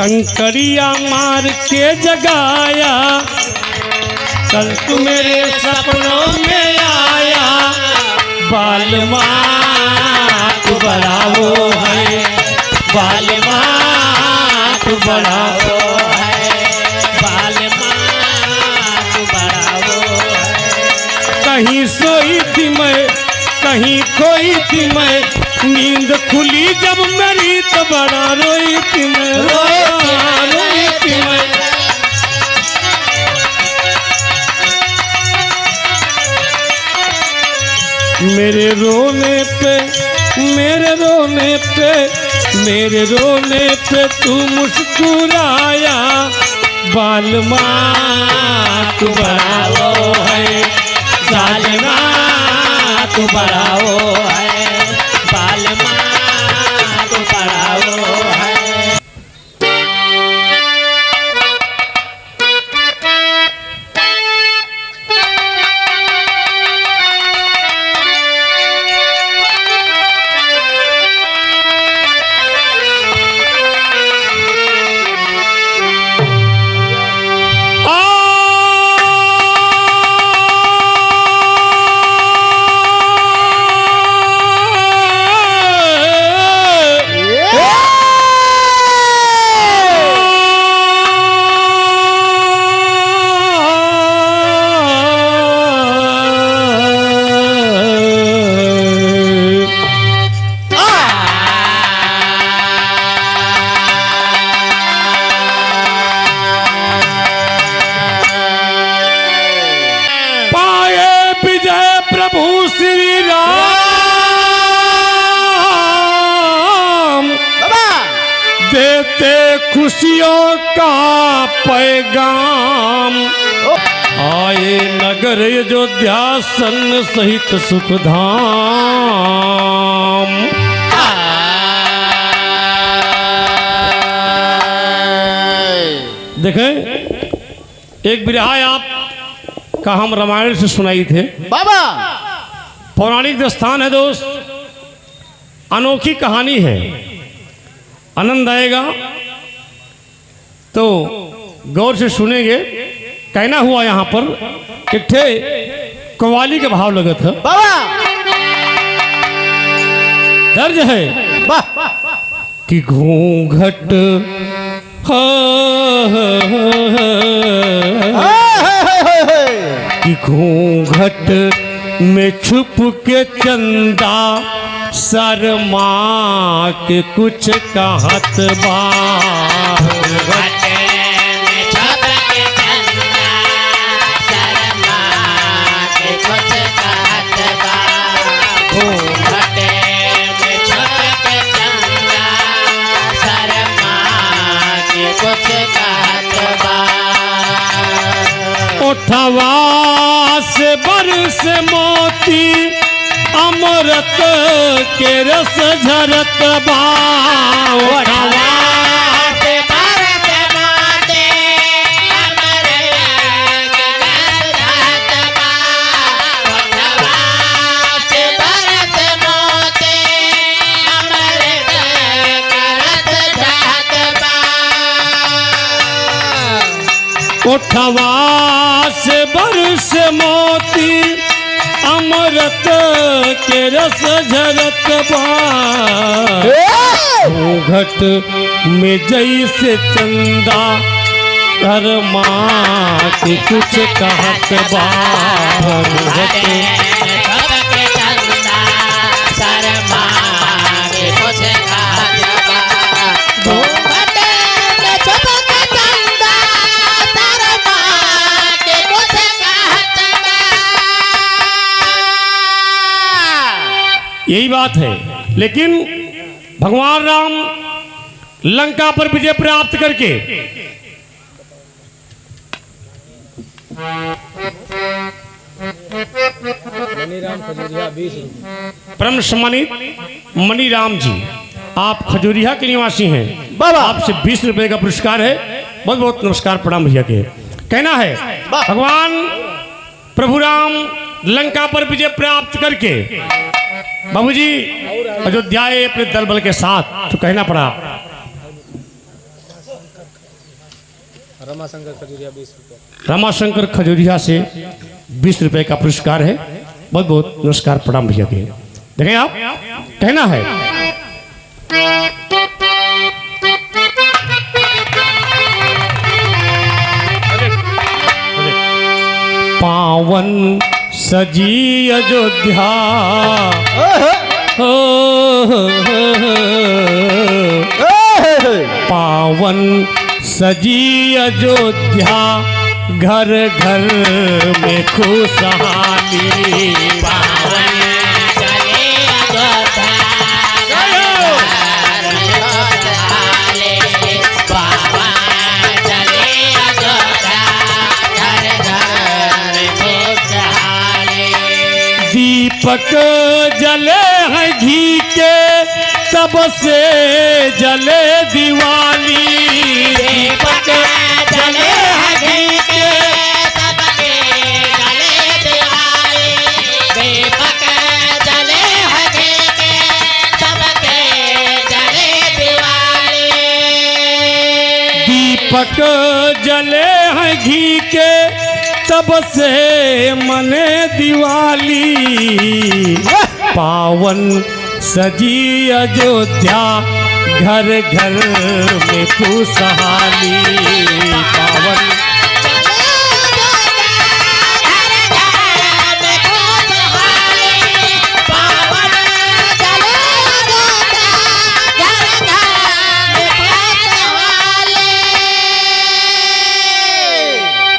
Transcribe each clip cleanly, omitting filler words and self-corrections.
कंकरिया मार के जगाया, कल तू मेरे सपनों में आया। बालमा तू बड़ा वो है, बालमा तू बड़ा वो है, बालमा तू बड़ा वो है। कहीं सोई थी मैं, कहीं खोई थी मैं, नींद खुली जब मेरी तो बड़ा रोई थी मैं, रोई थी मैं। मेरे रोने पे, मेरे रोने पे, मेरे रोने पे तू मुस्कुराया। बालमा तू बड़ा वो है, बालमा तू बड़ा वो है, बालमा तू बड़ा वो है। प्रभु श्री राम देते खुशियों का पैगाम। आए नगर अयोध्या सन सहित सुखधाम। देखें, एक बिरहा आप का हम रामायण से सुनाई थे बाबा। पौराणिक स्थान है दोस्त, अनोखी कहानी है, आनंद आएगा तो गौर से सुनेंगे। कहना हुआ यहाँ पर एक ठे कव्वाली के भाव लगत है बाबा। दर्ज है कि घूंघट कि घूंघट में छुप के चंदा शर्मा के कुछ कहत बा। ओठवा से बरस मोती अमृत के रस झरत बा। ओठवा से बरस मोती अमृत के रस झरत बा। ओठवा से बरस मोती अमृत के रस झरत बा। ओठवा से बरस मोती अमृत के रस झरत बा। घूंघट में जैसे चंदा शर्मा के कुछ कहत बा। घूंघट यही बात है। लेकिन भगवान राम लंका पर विजय प्राप्त करके परम सम्मानित मणिराम जी, आप खजूरिया के निवासी हैं बाबा, आपसे 20 रुपए का पुरस्कार है। बहुत बहुत नमस्कार प्रणाम भैया के। कहना है भगवान प्रभु राम लंका पर विजय प्राप्त करके बाबूजी अयोध्या अपने दल बल के साथ, तो कहना पड़ा रमाशंकर खजूरिया 20 रुपये। रमाशंकर खजूरिया से 20 रुपए का पुरस्कार है। बहुत बहुत नमस्कार प्रणाम भैया के। देखें आप, कहना है पावन सजी अयोध्या पावन सजी अयोध्या घर घर में खुशहाली। पावन चले अयोध्या पावन चले अयोध्या घर घर खुशहाली। दीपक जले हैं घी के तब से जले दिवाली। दीपक जले हैं घी के तब से जले दिवाली। दीपक जले हैं घी के तब से जले दिवाली। दीपक जले हैं घी के तब से मने दिवाली। पावन सजी अयोध्या घर घर में खुशहाली। पावन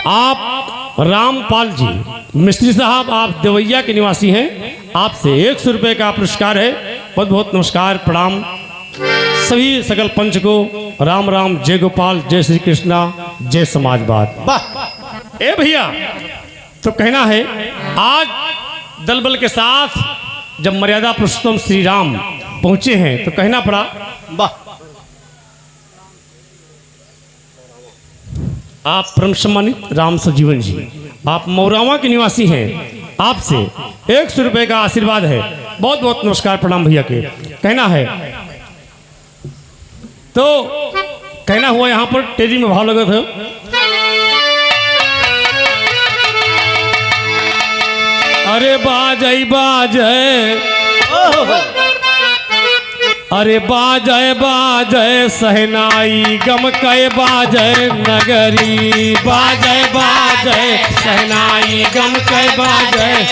आप रामपाल जी मिस्त्री साहब, आप देवैया के निवासी हैं। आपसे 100 रुपये का पुरस्कार है। बहुत बहुत नमस्कार प्रणाम सभी सकल पंच को। राम राम, जय गोपाल, जय श्री कृष्णा, जय समाजवाद। ए भैया, तो कहना है आज दल बल के साथ जब मर्यादा पुरुषोत्तम श्री राम पहुंचे हैं तो कहना पड़ा वाह। आप परम सम्मानित राम सजीवन जी, आप मौरावा के निवासी हैं। आपसे 100 रुपये का आशीर्वाद है। बहुत बहुत नमस्कार प्रणाम भैया के। कहना है तो कहना हुआ यहाँ पर तेजी में भाव लगे थे। अरे बाजय बाजय, अरे बाजय बाजय सहनाई गम कय बाजय नगरी। बाजय बाजय सहनाई गम कय बाजय।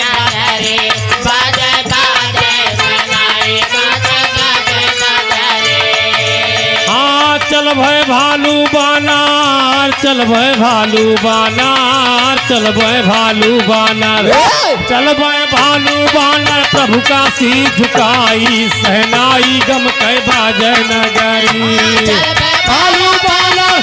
हाँ चल भय भालू बानार, चल भय भालू बानार, चल भय भालू बानर, चल भय भालू बानर प्रभु का सी झुकाई। सहनाई गम कह बाजय नगरी। भालू बानर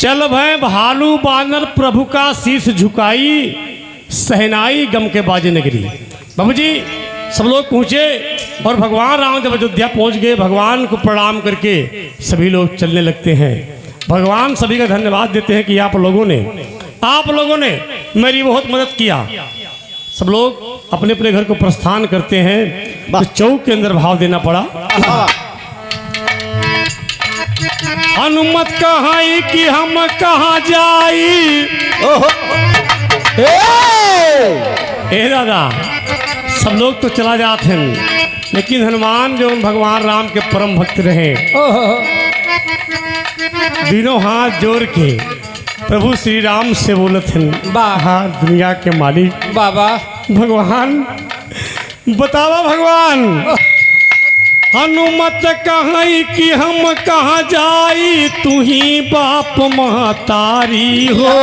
चल भय भालू बानर प्रभु का शीश झुकाई। सहनाई गम के बाजे नगरी। बाबू जी सब लोग पहुँचे और भगवान राम जब अयोध्या पहुँच गए, भगवान को प्रणाम करके सभी लोग चलने लगते हैं। भगवान सभी का धन्यवाद देते हैं कि आप लोगों ने मेरी बहुत मदद किया। सब लोग अपने अपने घर को प्रस्थान करते हैं। तो चौक के अंदर भाव देना पड़ा। अनुमत कहाई कि हम कहाँ जाई। ए दादा, सब लोग तो चला जाते हैं, लेकिन हनुमान जो भगवान राम के परम भक्त रहे, दिनों हाथ जोड़ के प्रभु श्री राम से बोलत हैं, हाँ दुनिया के मालिक बाबा भगवान बतावा भगवान हनुमत कहाई कि हम कहाँ जाई। तू ही बाप महतारी हो।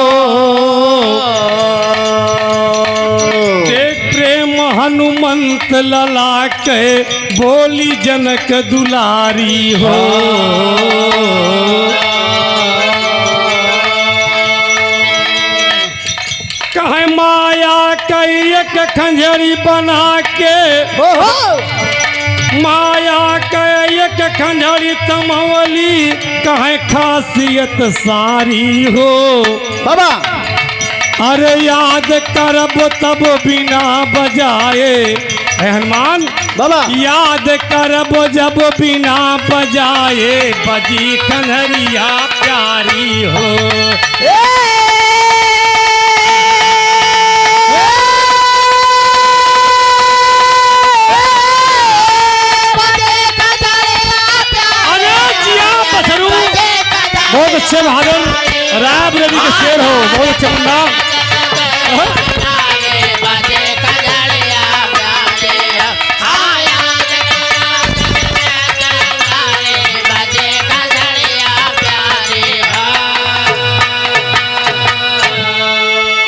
देख प्रेम हनुमंत लला के बोली जनक दुलारी हो। कहे माया कई एक खंजरी बना के, माया के एक खंजरी तमवली, कहे खासियत सारी हो। बाबा अरे याद करब तब बिना बजाए, हनुमान बाबा याद करब जब बिना बजाए, बजी खंजरिया प्यारी हो। बहुत अच्छे बहादुर राम रवि के शेर हो, बहुत अच्छे मुन्ना।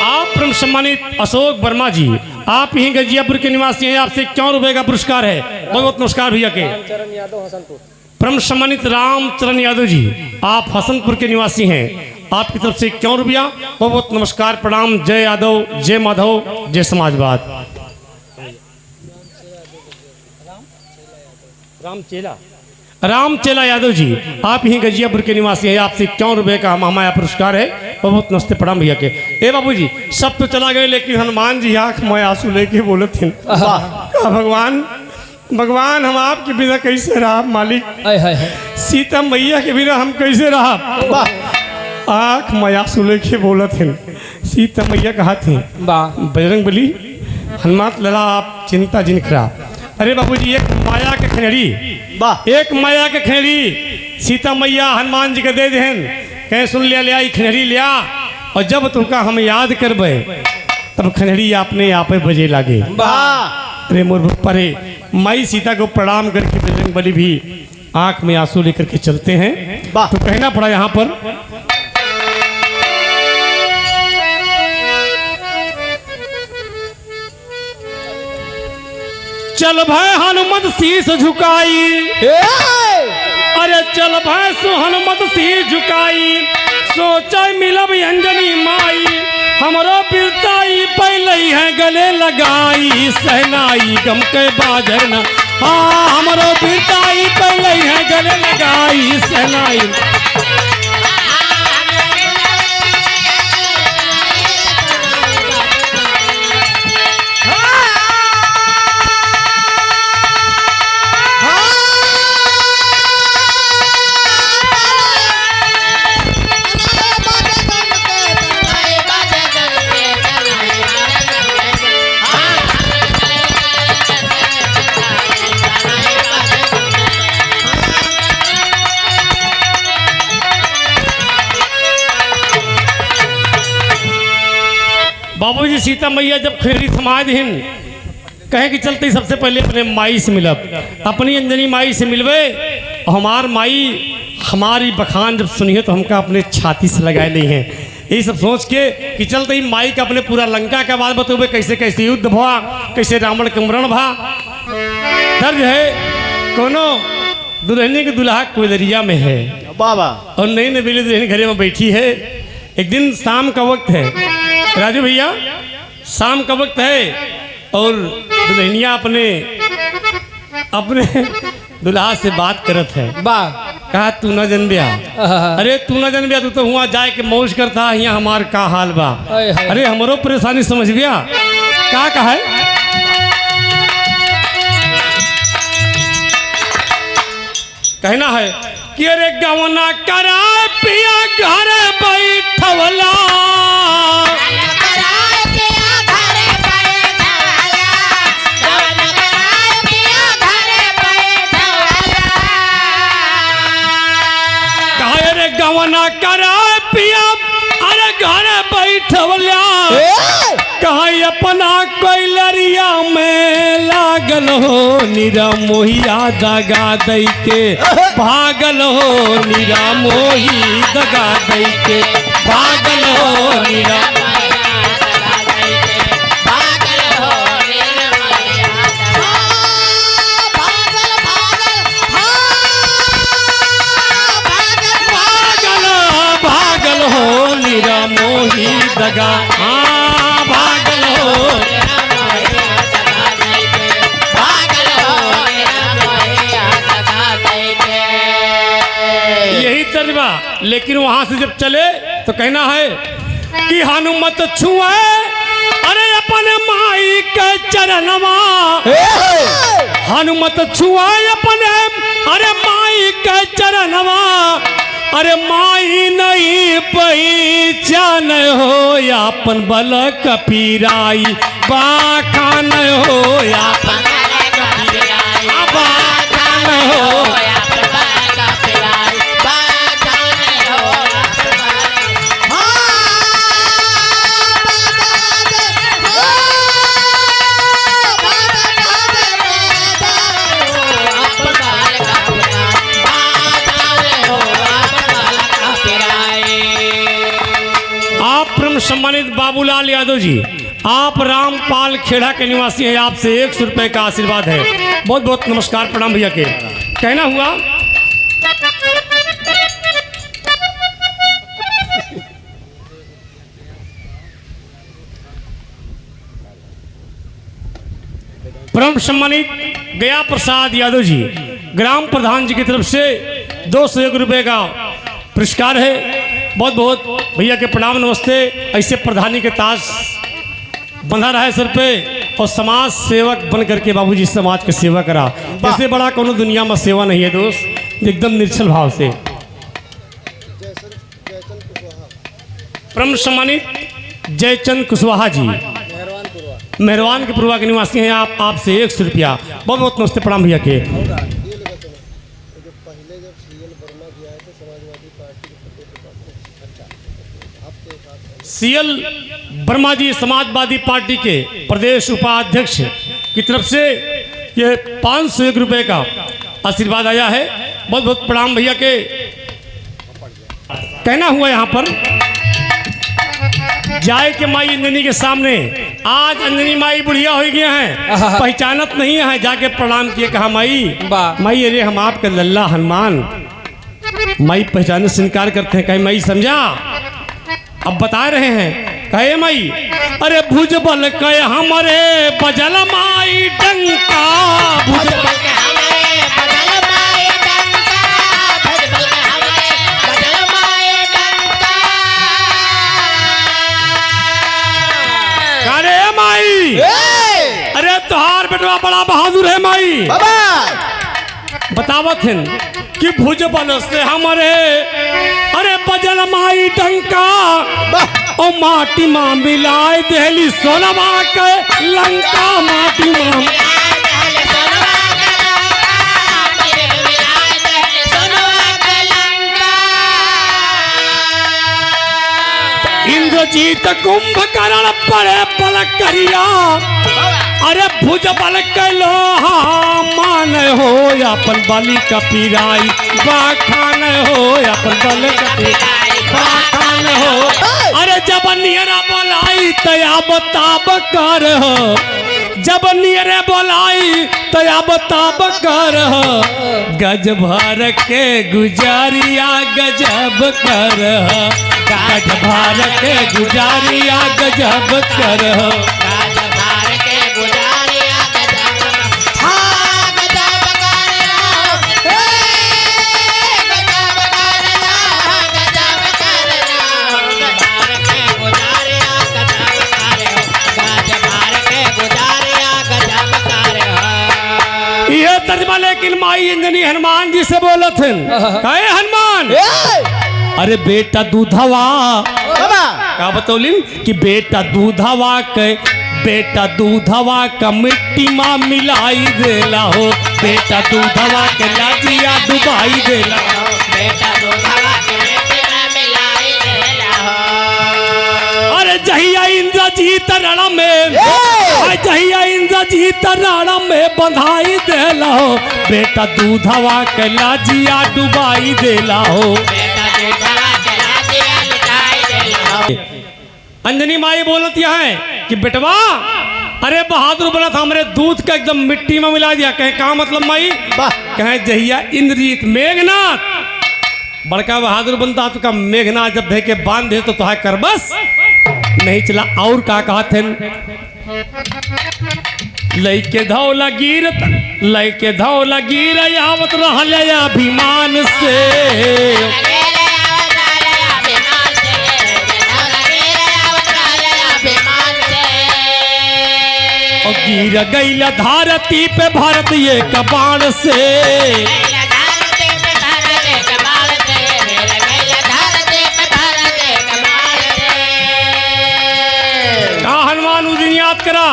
आप परम सम्मानित अशोक वर्मा जी, आप यहीं गजियापुर के निवासी हैं, आपसे 51 रुपए का पुरस्कार है। बहुत बहुत नमस्कार भैया के। परम सम्मानित रामचरण यादव जी, आप हसनपुर के निवासी हैं, आपकी तरफ से 51 रुपया। बहुत बहुत नमस्कार, प्रणाम। जय यादव, जय माधव, जय समाजवाद। रामचेला यादव जी, आप यहीं गजियापुर के निवासी हैं, आपसे 51 रुपये का हमारा पुरस्कार है। बहुत बहुत नमस्ते, प्रणाम भैया के। ए बाबू जी, सब तो चला गए, लेकिन हनुमान जी आँख में आंसू लेके बोले थे, भगवान भगवान हम आपके बिना कैसे रहा मालिक, सीता मैया के बिना हम कैसे रहा। आँख में आंसू लेके बोले थे, सीता मैया कहा थे बजरंगबली हनुमान लला आप चिंता जिन करा। अरे बाबूजी, एक माया के खंजरी, एक माया के खंजरी सीता मैया हनुमान जी के दे देहन, कहीं सुन लिया, लिया खंजरी लिया, और जब तुमका हम याद करबे तब खंजरी आपने आप बजे लागे। अरे मोर परे माई सीता को प्रणाम करके बजरंगबली भी आंख में आंसू लेकर के चलते हैं। तो कहना पड़ा यहाँ पर, चल भय हनुमत शीस झुकाई, अरे चल भय सो हनुमत शीस झुकाई, सोचा मिलब अंजनी माई, हमरो बिरताई पहले है गले लगाई, सहनाई गम के बाजर न, हाँ हमरो बिरताई पहले है गले लगाई, सहनाई। बाबूजी, सीता मैया जब खैरी समाज हिन, कहे कि चलते सबसे पहले अपने माई से मिलब, अपनी अंजनी माई से मिलवे। हमार माई हमारी बखान जब सुनी है तो हमका अपने छाती से लगाए नहीं है। यही सब सोच के कि चलते ही माई का अपने पूरा लंका का बात बतोबे, कैसे कैसे युद्ध भा, कैसे रावण के मरण भा। दर्ज है कोनो दुल्हनी के दुल्हा कोयलरिया में है बाबा, और नई नबीली दुल्हन घरे में बैठी है। एक दिन शाम का वक्त है राजू भैया, शाम का वक्त है, और दुल्हनिया अपने अपने दुल्हा से बात करत है। कहा तू न जनबिया, अरे तू न जनबिया, तू तो हुआ जाए के मौज करता, यहाँ हमार का हाल बा। अरे हमरो परेशानी समझ बिया, का कहा है? कहना है कि अरे गवना करा पिया घर बैठवला, गवना करा पिया अरे घर बैठवला, कहा अपना कोयलरिया में लागल हो, निरा मोहिया दगा दई के भागल हो, निरा मोही दगा दई के भागल हो, निरा दगा हाँ भागल हो यही तर्जबा। लेकिन वहां से जब चले तो कहना है कि हनुमत छुए अरे अपने माई के चरणवा हनुमत छुए अपने अरे माई के चरणवा अरे माई नहीं पहचान हो यापन बल कपीराई बाखान हो यापन बाखान हो सम्मानित बाबूलाल यादव जी, आप रामपाल खेड़ा के निवासी हैं। आपसे 100 रुपए का आशीर्वाद है। बहुत बहुत नमस्कार प्रणाम भैया के। कहना हुआ परम सम्मानित गया प्रसाद यादव जी, ग्राम प्रधान जी की तरफ से 201 रुपए का पुरस्कार है। बहुत बहुत भैया के प्रणाम नमस्ते। ऐसे प्रधानी के ताज बंधा रहा है सर पे और समाज सेवक बन करके बाबूजी समाज की सेवा करा। इससे बड़ा कोनो दुनिया में सेवा नहीं है दोस्त, एकदम निर्छल भाव से। परम सम्मानित जयचंद कुशवाहा जी, मेहरवान के पुरवा के निवासी हैं। आपसे 100 रुपया। बहुत बहुत नमस्ते प्रणाम भैया के। सीएल वर्मा जी समाजवादी पार्टी के प्रदेश उपाध्यक्ष की तरफ से ये 501 रुपए का आशीर्वाद आया है। बहुत बहुत प्रणाम भैया के। कहना हुआ यहाँ पर जाए के माई अंजनी के सामने, आज अंजनी माई बुढ़िया हो गया है, पहचानत नहीं है। जाके प्रणाम किए, कहा माई अरे हम आपके लल्ला हनुमान। माई पहचाने से इनकार करते हैं। कहे माई समझा, अब बता रहे हैं। कहे माई अरे भुजबल कहे हमारे बजल माई डंका, भुजबल के हमारे बजल माई डंका, भुजबल के हमारे बजल माई डंका। करे माई अरे तुहार बेटवा बड़ा बहादुर है माई। बतावत हैं कि भुजबल से हमारे अरे बजल माई डंका ओ माटी माँ मिलाए देहली सोनवा के लंका, माटी माँ इंद्रजीत कुंभकर्ण पड़े पलक करिया अरे भुजबल के लोहा मान हो अपन बलि कपीराई बाखान हो अपन बल कपीराई बाखान हो। अरे जब नियरा बोलाई तया बताब कर हो, जब नियरे बोलाई तया बताब कर हो, गज भर के गुजारिया गजब कर हो, गज भर के गुजारिया गजब कर हो। तर्जमा लेकिन माई अंजनी हनुमान जी से बोला थे। कहे हनुमान अरे बेटा दूधवा का बतौलिन कि बेटा दूधवा के बेटा दूधवा का मिट्टी माँ मिलाई देला हो, बेटा दूधवा के लाजिया डुबाई देला हो, बेटा दूधवा के मिट्टी माँ मिलाई देला हो। अरे जहिया इंद्रजीत रण में जहिया इंद्रजीत रण में बंधाई देला हो, बेटा दूधवा के लाजिया डुबाई देला हो, बेटा दूधवा के लाजिया डुबाई देला हो। अंजनी माई बोलती है कि बेटवा अरे बहादुर बना था, हमारे दूध का एकदम मिट्टी में मिला दिया। कहे कहा मतलब माई? कहे जहिया इंद्रजीत मेघनाथ बड़का बहादुर बनता तो का मेघनाथ जब धे के बांध दे तो तुहार कर बस नहीं चला और का कहते लैके धौला गिर आवत रहल अभिमान से और गिर गईल धरती पे भारत ये कबाड़ से हनुमान उस दिन याद करा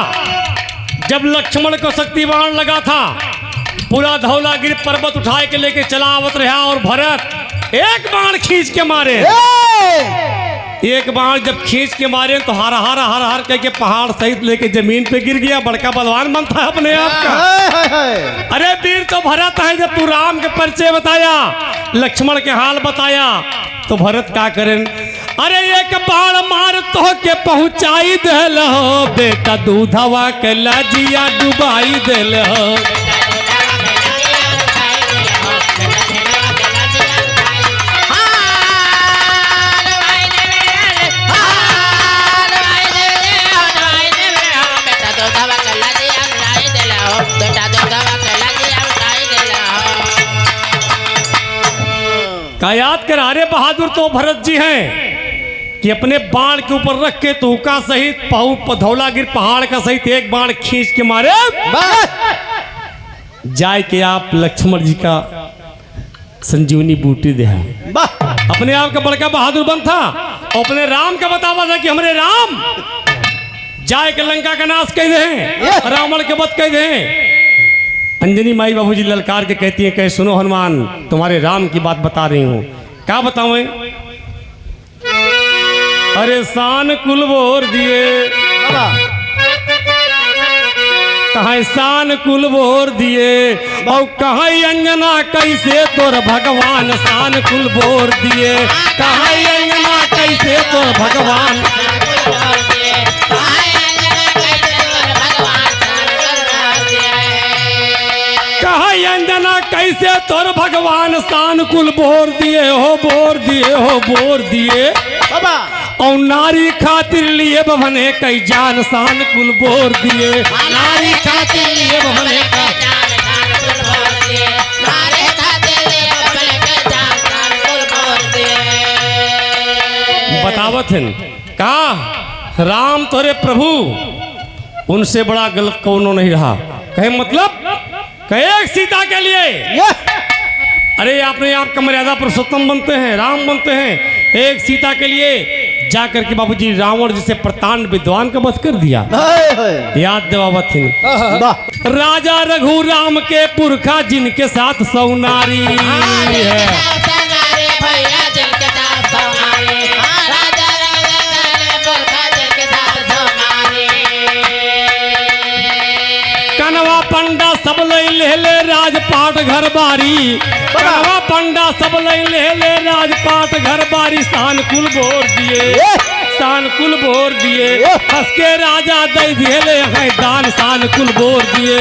जब लक्ष्मण को शक्ति बाण लगा था, पूरा धौलागिरी पर्वत उठाए के लेके चला आवत रहा और भरत एक बाण खींच के मारे। एक बाण जब खींच के मारे तो हर हर कह के पहाड़ सहित लेके जमीन पे गिर गया। बड़का बलवान बनता है अपने आप का। अरे वीर तो भरत है। जब तू राम के परिचय बताया, लक्ष्मण के हाल बताया, तो भरत क्या करें? अरे एक बाण मार तो के पहुंचाई दिल हो बेटा, दूधवा के लजिया डुबाई दिल हो। का याद कर? अरे बहादुर तो भरत जी हैं कि अपने बाण के ऊपर रख के तूका सहित धौलागिर पहाड़ का सहित एक बाण खींच के मारे। जाए के आप लक्ष्मण जी का संजीवनी बूटी दे अपने आप का बड़का बहादुर बन था। और अपने राम का बतावा था कि हमारे राम जाए के लंका का नाश कह दे, रावण के वध कह दे। अंजनी माई बाबूजी ललकार के कहती है कहे सुनो हनुमान, तुम्हारे राम की बात बता रही हूँ। क्या बताऊं? अरे शान कुल बोर दिए, कहा शान कुल बोर दिए, और कहा अंजना कैसे तोर भगवान शान कुल बोर दिए, कहा अंजना कैसे तोर भगवान। कहा अंजना कैसे तोर भगवान शान कुल बोर दिए हो, बोर दिए हो, बोर दिए। और नारी खातिर लिए बभने कई जान शान कुल बोर दिए, नारी खातिर लिए बभने का बतावत हैं का राम तोरे प्रभु, उनसे बड़ा गलत कौनो नहीं रहा। कहे मतलब कहे सीता के लिए अरे आपने आपका मर्यादा पुरुषोत्तम बनते हैं, राम बनते हैं। एक सीता के लिए जाकर के बाबूजी रावण जिसे प्रतांड विद्वान का वध कर दिया। याद दिवावत थी राजा रघु राम के पुरखा जिनके साथ सौनारी है। कनवा पंडा सब ले ले राजपाट घर बारी, कनवा पंडा सब ले ले राजपाट घर बारी। शान कुल बोर दिए, शान कुल बोर दिए, हंस के राजा दे दिए है दान शान कुल बोर दिए।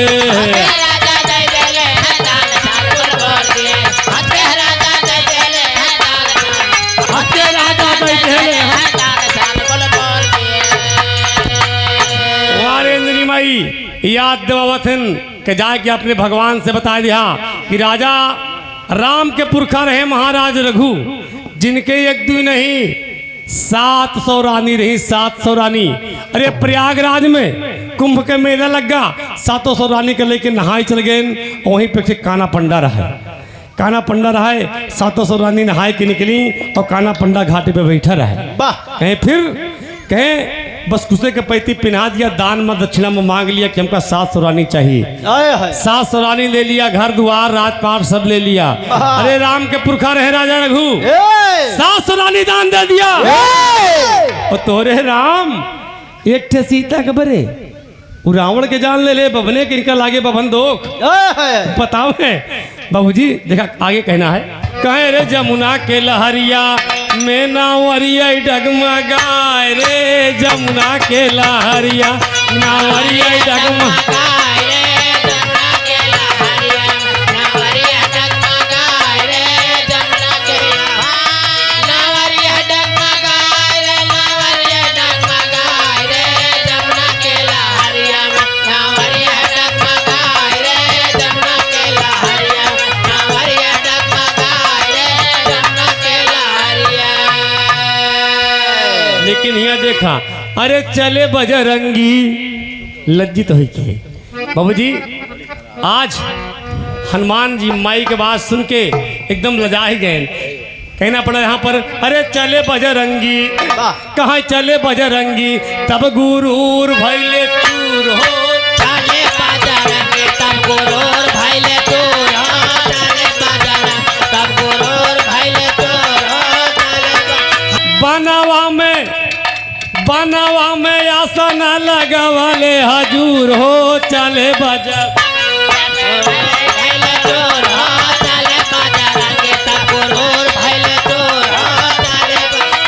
याद दिवावतन के जाके अपने भगवान से बता दिया कि राजा राम के पुरखा रहे महाराज रघु, जिनके एक दो नहीं 700 रानी रही, 700 रानी। अरे प्रयागराज में कुंभ के मेला लगा, 700 रानी के लेके नहाए चल गए। वहीं पे काना पंडा रहा, काना पंडा रहा, 700 रानी नहाए के निकली और काना पंडा घाटे पे बैठा रहा। कहीं फिर कहें बस कुसे के पैती पिन्हा दिया, दान में दक्षिणा में मांग लिया कि हमका 700 रानी चाहिए। 700 रानी ले लिया, घर द्वार राजपाट सब ले लिया। अरे राम के पुरखा रहे राजा रघु, 700 रानी दान दे दिया। और तोरे राम एक ठे सीता के बरे रावण के जान ले ले, बबने के इनका लागे बबन दो। बताओ है बाबूजी, देखा आगे कहना है, कहे रे जमुना के लहरिया में नावरिया डगमगाए रे, जमुना के लहरिया नावरिया डगमगाए रे, जमुना के लहरिया नावरिया डगमगाए रे, जमुना के नावरिया डगमगाए रे, नावरिया डगमगाए लेकिन यहाँ देखा, अरे चले बजरंगी लज्जित हो के बाबूजी। आज हनुमान जी माई के बात सुन के एकदम लजा ही गए। कहना पड़ा यहाँ पर, अरे चले बजरंगी, कहाँ चले बजरंगी, तब गुरूर भैले चूर हो। चले बजरंगी तब गुरूर भैले चूर हो। चले बजरंगी तब गुरूर भैले चूर हो। बनवा में आसन लगावले हजूर हो। चले बजर भैले चूर हो। चले बजरंगी तब गुरूर भैले चूर हो। चले भैले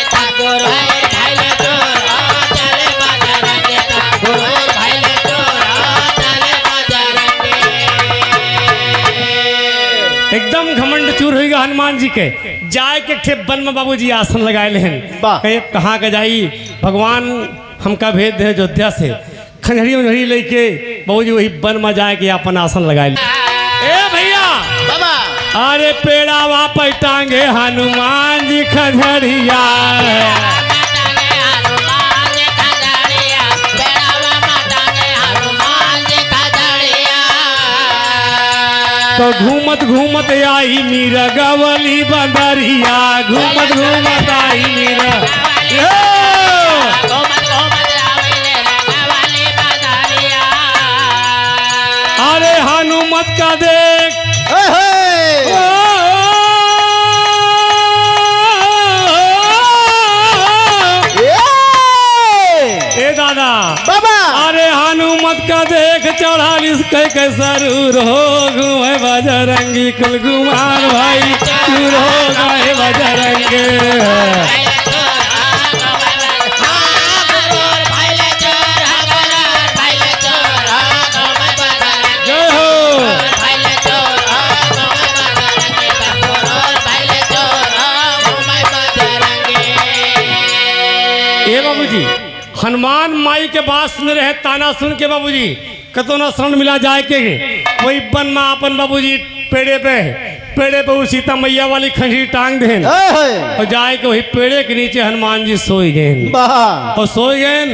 तब गुरूर भैले चूर हो। चले बजरंगी तब गुरूर भैले चूर हो। चले बजरंगी एकदम घमंड चूर होगा हनुमान जी के। जाए के थे वन में बाबूजी आसन लगाए हैं। कहे कहाँ का जाई, भगवान हमका भेज दे अयोध्या से। खंजड़ी उंजड़ी लेके बाबूजी वही वन में जाए के अपन आसन लगाए। ए भैया बाबा अरे पेड़ावा पैटांगे हनुमान जी खंजड़िया। तो घूमत घूमत आई मीरा गवली बंदरिया। घूमत घूमत आई मीरा अरे हनुमत का देख ए दादा बाबा अरे हनुमत का देख 44 के सरूर हो। घूमे बजरंगी कुल गुमान भाई चूर हो गए बजरंगे। जय हो। ए बाबूजी हनुमान माई के बात सुन रहे, ताना सुन के बाबूजी कतो ना शरण मिला जाए के वही वन में अपन बाबूजी पेड़े पे वो सीता मैया वाली खंजरी टांग देन और जाए के वही पेड़े के नीचे हनुमान जी सोई गए। और सोई गए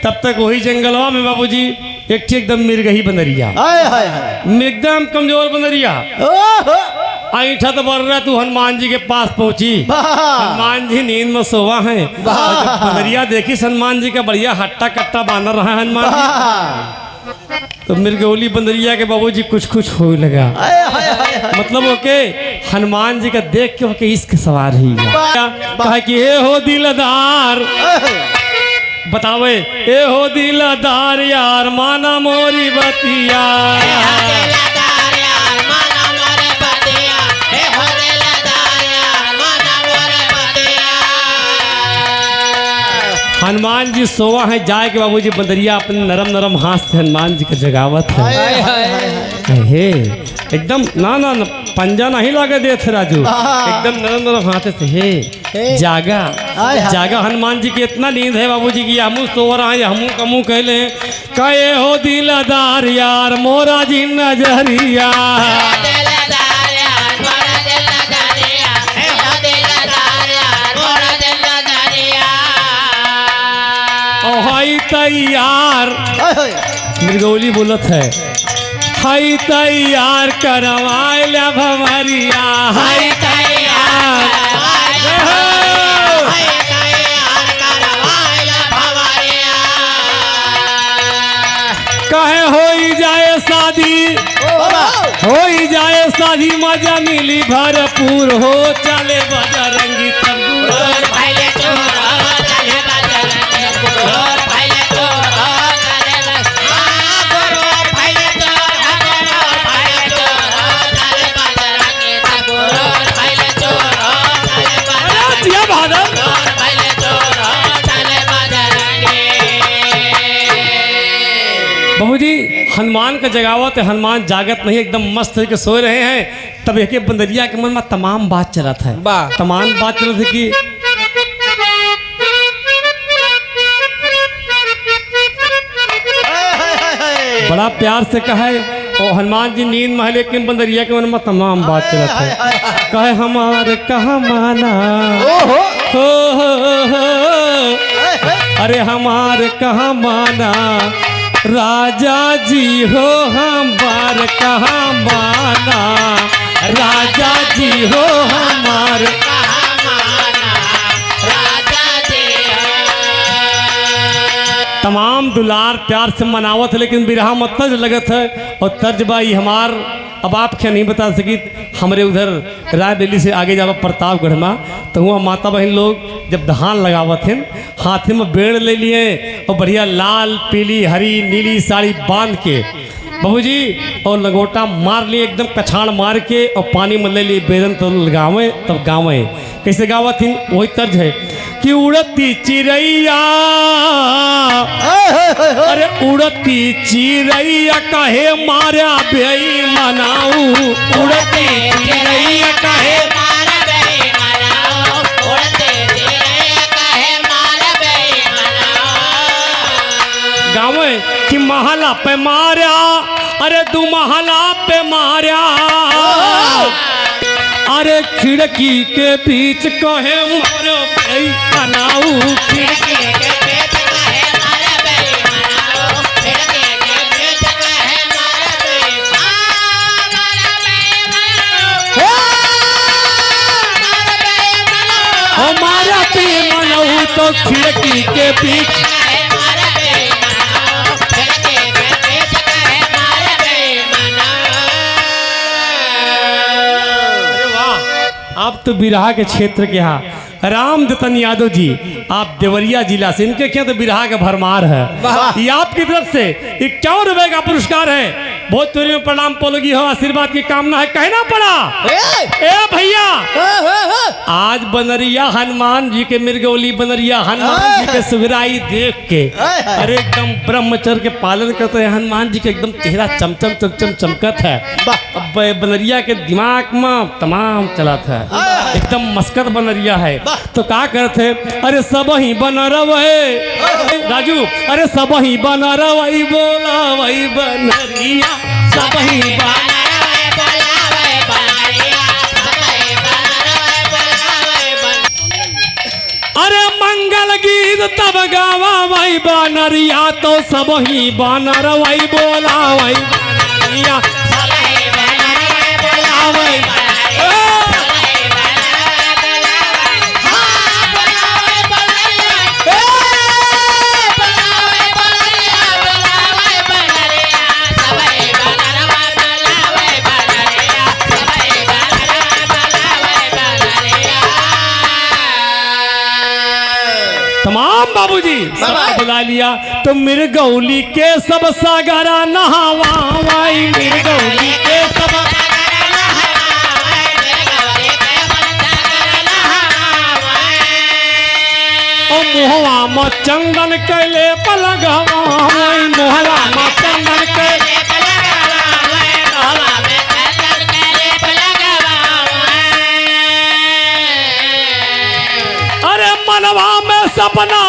तब तक वही जंगलवा में बाबूजी एक ठीक एकदम मिर्गही बंदरिया, एकदम कमजोर बंदरिया ऐठा तो बढ़ रहा तू हनुमान जी के पास पहुंची। हनुमान जी नींद में सोवा है। बंदरिया देखी हनुमान जी का बढ़िया हट्टा कट्टा बांध रहा है हनुमान जी। तो मिर्गौली बंदरिया के बाबूजी कुछ हो लगा। मतलब ओके हनुमान जी का देख के ओके इश्क सवार ही कहा कि ए हो दिलदार, बतावे ए हो दिलदार यार माना मोरी बतिया। हनुमान जी सोवा है, जाए के बाबूजी बंदरिया अपने नरम नरम हाथ से हनुमान जी का जगावत है। हे एकदम ना पंजा नहीं लगे दे थे राजू, एकदम नरम नरम हाथ से हे जागा जागा। हनुमान जी की इतना नींद है बाबूजी की हमू सो रहा है हमू कमू कहले कहे हो दिलदार यार मोरा जी नजरिया। हाई तैयार मिर्गौली बोलत है, हाई तैयार करवाइला भमरिया। हाई तैयार कहे होई जाए शादी, होई जाए शादी मजा मिली भरपूर हो। चले बजरंगी तब बाबूजी हनुमान का जगावत है। हनुमान जागत नहीं एकदम मस्त होकर सोए रहे हैं। तब एक बंदरिया के मन में तमाम बात चला था। तमाम बात चला थी कि बड़ा प्यार से कहा है और हनुमान जी नींद में है, लेकिन बंदरिया के मन में तमाम बात चलत है। कहे हमार कहा माना हो, अरे हमार कहा माना राजा जी हो, हमार कहा माना राजा जी हो, हमार तमाम दुलार प्यार से मनावत है, लेकिन बिरहा मत तर्ज लगत है। और तर्ज बाई हमार अब आप क्या नहीं बता सकी। हमारे उधर रायबेली से आगे जावा प्रतापगढ़ में, तो वहाँ माता बहन लोग जब धान लगावत हैं, हाथ में बेड़ ले लिए और बढ़िया लाल पीली हरी नीली साड़ी बांध के बाबूजी और लंगोटा मार लिए, एकदम कछाड़ मार के और पानी में ले लिए बेरन तो लगावे तब गावे। कैसे गावत थी वही तर्ज है कि उड़ती चिड़ैया, अरे उड़ती चिड़ैया कहे मारा बेई मनाऊ, उड़ती चिड़ैया कहे गावे कि महला पे मारा, अरे दू महला पे मारा, अरे खिड़की के बीच कहे मारो बेई मनाऊ, खिड़की के बीच कहे मारो बेई मनाऊ, खिड़की के बीच कहे मारो बेई मनाऊ, ओ मारा बेई मनाऊ तो खिड़की के बीच आप तो बिरहा के क्षेत्र के यहाँ राम दतन यादव जी, आप देवरिया जिला से, इनके क्या तो बिरहा का भरमार है। ये आपकी तरफ से 51 रुपए का पुरस्कार है। बहुत तुरी में प्रणाम पोलोगी हो, आशीर्वाद की कामना है। कहना पड़ा ए भैया, आज बनरिया हनुमान जी के मिर्गौली बनरिया हनुमान जी के सुगराई देख के अरे एकदम ब्रह्मचर्य के पालन करते हैं हनुमान जी के, एकदम चेहरा चमचम चमचम चमकत है। अब बनरिया के दिमाग में तमाम चलत है, एकदम मस्कत बनरिया है। तो क्या करते, अरे सब ही बना रहे राजू, अरे सब ही बना रही बोला वही बनरिया, सब ही बना रहे बोला वही बनरिया, सब ही बना रहे बोला वही बनरिया, अरे मंगल गीत तब गावा वही बनरिया, तो सब ही बना रही बोला वही बनरिया, सब ही बना रहे बोला वही बनरिया। तमाम बाबूजी सब बुला लिया, तो मिर्गौली के सब सागरा नहावाई, मिर्गौली के सब ओ मोहवा में चंदन कैले पलगवाई, मोहवा में चंदन कैले मनवा में सपना,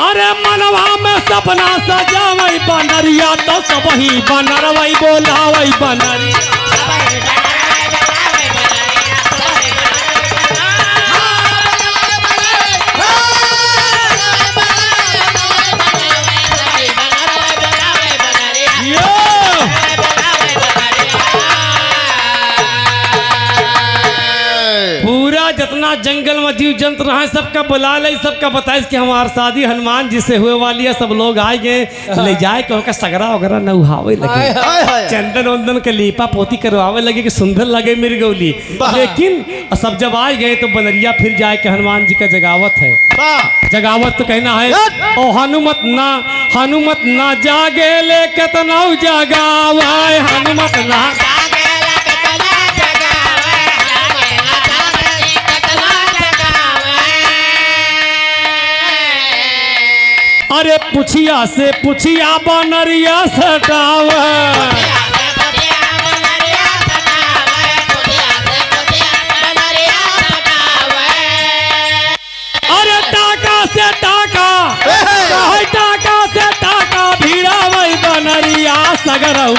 अरे मनवा में सपना सजावई बनरिया, तो सब ही बनरवई बोलावई बनरिया, जितना जंगल में जीव जंतु रहा सबका बुला ले, सबका बताए कि हमारी शादी हनुमान जी से हुए वाली है, सब लोग आएंगे ले जाए कहो सगरा वगैरह नहावे लगे, चंदन वंदन के लीपा पोती करवावे लगे कि सुंदर लगे मिर्गौली। लेकिन सब जब आए गए तो बनरिया फिर जाए कि हनुमान जी का जगावत है, जगावत तो कहना है ओ हनुमत ना जागे ले कितना जगावे, हनुमत ना अरे पुछिया से पुछिया बनरिया सटाव, अरे टाका से टाका, टाका से टाका भिड़ा वही बनरिया सगरऊ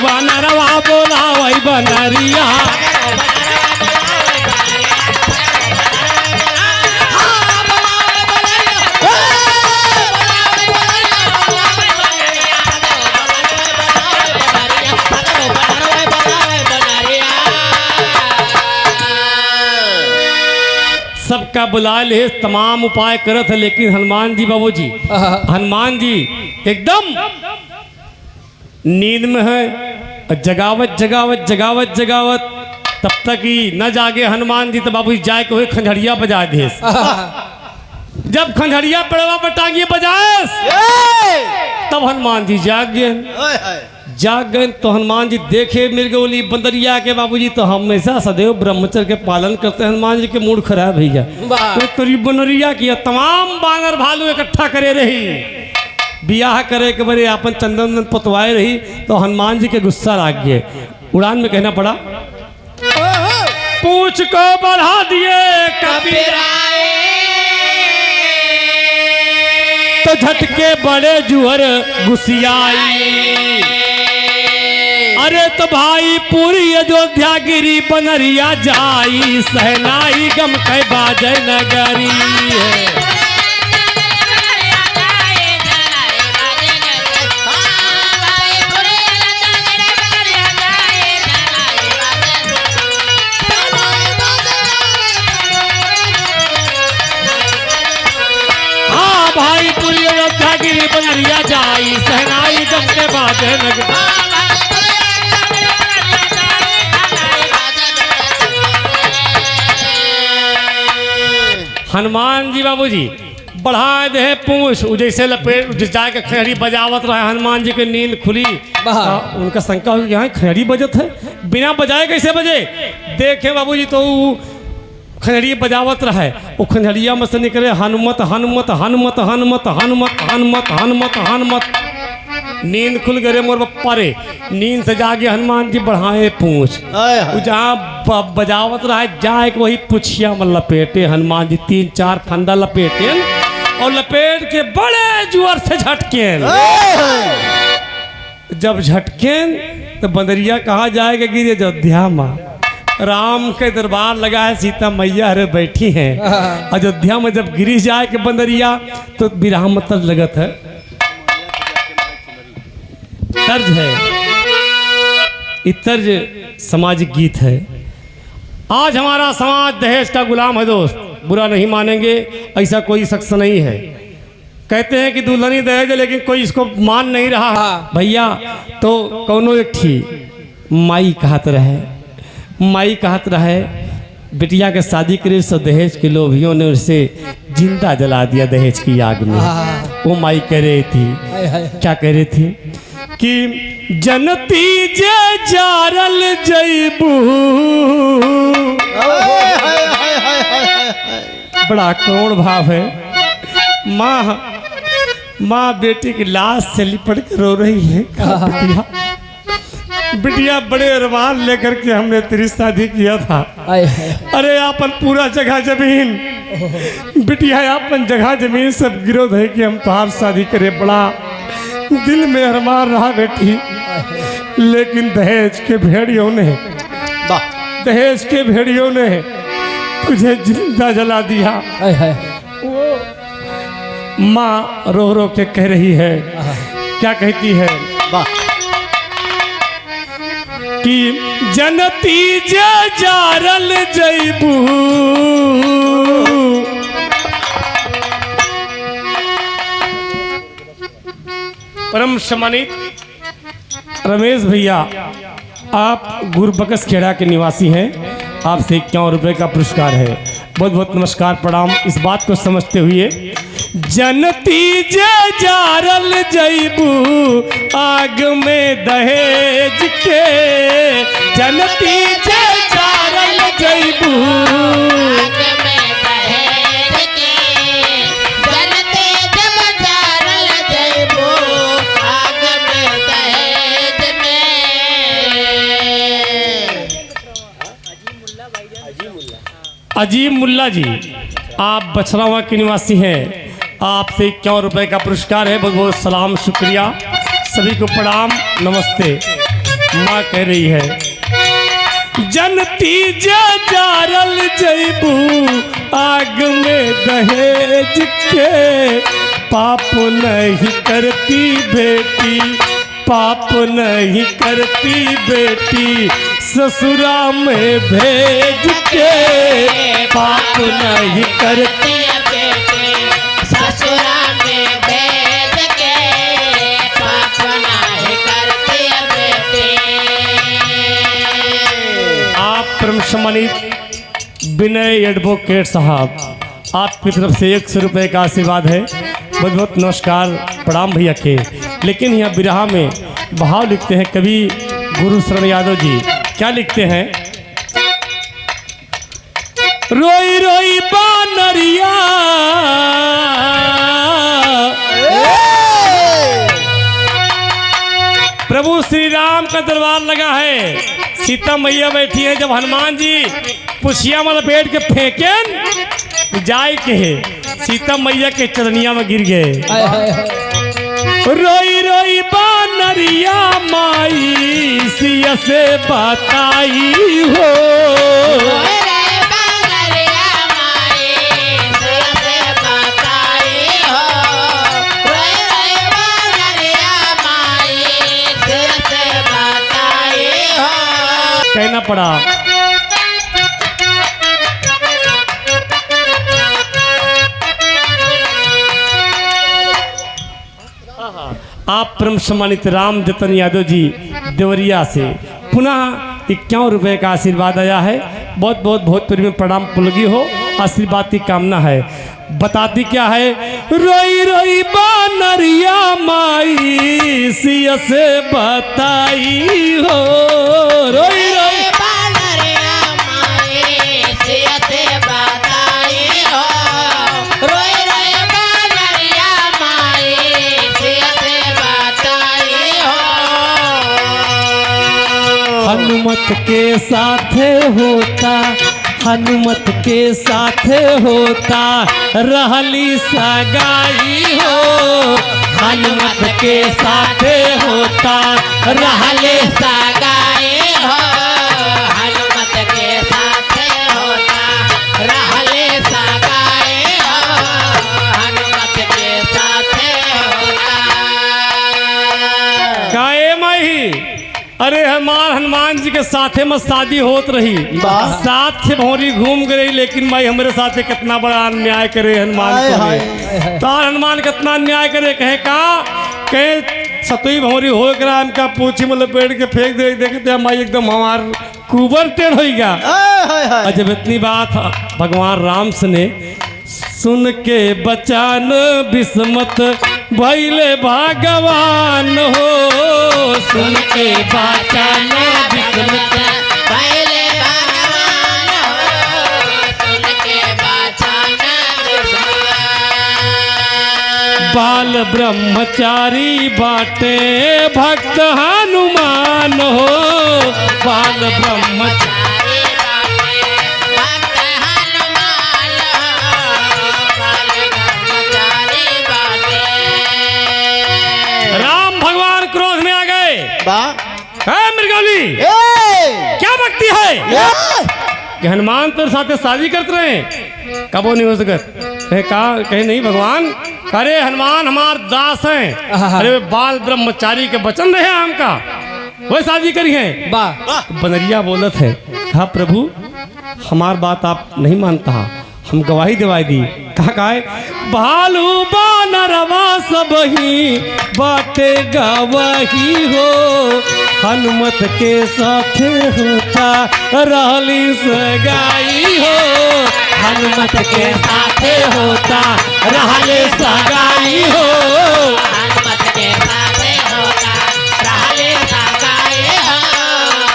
सबका बुला ले, तमाम उपाय करत है, लेकिन हनुमान जी बाबूजी, हनुमान जी एकदम नींद में है, जगावत जगावत जगावत जगावत, तब तक ही न जागे हनुमान जी तो बाबूजी जाए के हुए खंजड़िया बजा दे। जब खंजड़िया पड़वा पटांगी बजाए तब हनुमान जी जाग गए। तो हनुमान जी देखे मृगोली बंदरिया के बाबूजी तो हमेशा सदैव ब्रह्मचर्य के पालन करते हैं। हनुमान जी के मूड खराब भैया, तो करीब बनरिया किया, तमाम बानर भालू इकट्ठा करे रही, बियाह करे के बड़े अपन चंदन पतवाए रही। तो हनुमान जी के गुस्सा लाग गए, उड़ान में कहना पड़ा, पूछ को बढ़ा दिए कबीराए, तो झटके बड़े जुहर गुसियाई। अरे तो भाई पूरी अयोध्या गिरी बनरिया जाई, सहनाई गम कह बाजे नगरी है। भाई पूरी अयोध्या गिरी बनरिया जाई, सहनाई गम के बाजे नगरी। हनुमान जी बाबूजी बढ़ा दे पूछ, जैसे लपेट जाके खैरी बजावत रहा, हनुमान जी की नींद खुली। उनका शंका हो यहाँ खैरी बजत है, बिना बजाए कैसे बजे? देखे बाबूजी तो खंजड़ी बजावत रहे, वो खंजड़िया में से निकले हनुमत हनुमत हनुमत हनुमत हनुमत हनुमत हनुमत हनुमत। नींद खुल गए मोर बप्पा रे, नींद से जागे हनुमान जी बढ़ाए पूछ, जहाँ बजावत रहे जाए के वही पुछिया में लपेटे। हनुमान जी 3-4 फंदा लपेटे और लपेट के बड़े जोर से झटके। जब झटके तो बंदरिया कहाँ जाएगा? गिरे अयोध्या में, राम के दरबार लगा है, सीता मैया अरे बैठी हैं अयोध्या में। जब गिरी जाए के बंदरिया तो विराम मतलब लगत है, तर्ज है, ये तर्ज सामाजिक गीत है। आज हमारा समाज दहेज का गुलाम है दोस्त, बुरा नहीं मानेंगे, ऐसा कोई शख्स नहीं है। कहते हैं कि दुल्हनी दहेज है, लेकिन कोई इसको मान नहीं रहा भैया। तो कौनो एक थी माई कहत रहे, माई कहत रहे बिटिया के शादी करे सो दहेज के लोभियों ने उसे जिंदा जला दिया दहेज की आग में। वो माई कह रही थी, क्या कह रही थी कि जनती जे जारल जैबू। बड़ा करुण भाव है। माँ बेटी की लाश से लिपट कर रो रही है। बिटिया बड़े अरमान लेकर के हमने तेरी शादी किया था। अरे अपन पूरा जगह जमीन, बिटिया अपन जगह जमीन सब गिरोध है कि हम तुम्हार शादी करे। बड़ा दिल में अरमान रहा बेटी, लेकिन दहेज के भेड़ियों ने तुझे जिंदा जला दिया। माँ रो रो के कह रही है, क्या कहती है कि जनती जे जारल जैबू। परम सम्मानित रमेश भैया, आप गुरबकस खेड़ा के निवासी हैं, आपसे 51 रुपये का पुरस्कार है। बहुत बहुत नमस्कार प्रणाम। इस बात को समझते हुए, जनती जे जारल जैबू आग में दहेज के, जनती जे जारल जैबू आग में दहेज के, जनती जब जारल जैबू आग में दहेज में। अजीम मुल्ला जी, आप बछरावा के निवासी हैं, आपसे 51 रुपये का पुरस्कार है। बहुत बहुत सलाम, शुक्रिया, सभी को प्रणाम, नमस्ते। माँ कह रही है, जनती जे जारल जैबू आग में दहेज के, पाप नहीं करती बेटी, पाप नहीं करती बेटी, ससुरा में भेज के, पाप नहीं करती बेटे ससुरा में भेज के पाप नहीं करती बेटे। आप परम सम्मानित विनय एडवोकेट साहब, आपकी तरफ से 100 रुपये का आशीर्वाद है। बहुत बहुत नमस्कार प्रणाम भैया के। लेकिन यहाँ बिरहा में भाव लिखते हैं कवि गुरु शरण यादव जी। क्या लिखते हैं? रोई रोई बानरिया प्रभु श्री राम का दरबार लगा है, सीता मैया बैठी है। जब हनुमान जी पुछिया में लपेट के फेंके जाए के सीता मैया के चरनिया में गिर गए। रोई रोई बानरिया माई सिया से बताई हो। कहना पड़ा आप परम सम्मानित राम जतन यादव जी देवरिया से पुनः 51 रुपये का आशीर्वाद आया है। बहुत बहुत भोजपुरी में प्रणाम पुलगी हो, आशीर्वाद की कामना है। बताती क्या है? रोई रोई बानरिया माई सिया से बताई हो। रोई रोई हनुमत के साथे होता, हनुमत के साथे होता रहली सगाई हो। हनुमत के साथे होता रहले सगाई हो। हनुमत के साथे होता रहले सगाई हो। हनुमत के साथे होता काए माही। अरे हनुमान जी के साथे में शादी होत रही, साथ से भौरी घूम गई, लेकिन माई हमारे साथे कितना बड़ा अन्याय करे हनुमान को। तो हनुमान कितना अन्याय करे, कहे का कहे सतुई भौरी हो करा इनका पूछी में लपेट के फेंक दे। देखते माई एकदम हमार कुबर टेढ़ हो गया। जब इतनी बात भगवान राम से ने सुन के बचान बिस्मत भैले भगवान हो। सुन के बचान बिस्मत भैले भगवान हो। सुन के बचान बाल ब्रह्मचारी बाटे भक्त हनुमान हो। बाल ब्रह्मचारी मृगौली क्या भक्ति है कि हनुमान तो साथे शादी करते रहे, कबो नहीं हो सकत। कहे नहीं भगवान, अरे हनुमान हमार दास हैं। अरे बाल ब्रह्मचारी के वचन रहे हमका, वही शादी करी है। बनरिया बोलत है, कहा प्रभु हमार बात आप नहीं मानता, हम गवाही दिवाई दी। कहा है भालू बानरवा सब ही बाटे गवाही हो। हनुमत के साथे होता रहली सगाई हो। हनुमत के साथे होता रहले सगाई हो। हनुमत के साथे होता रहले सगाई हो।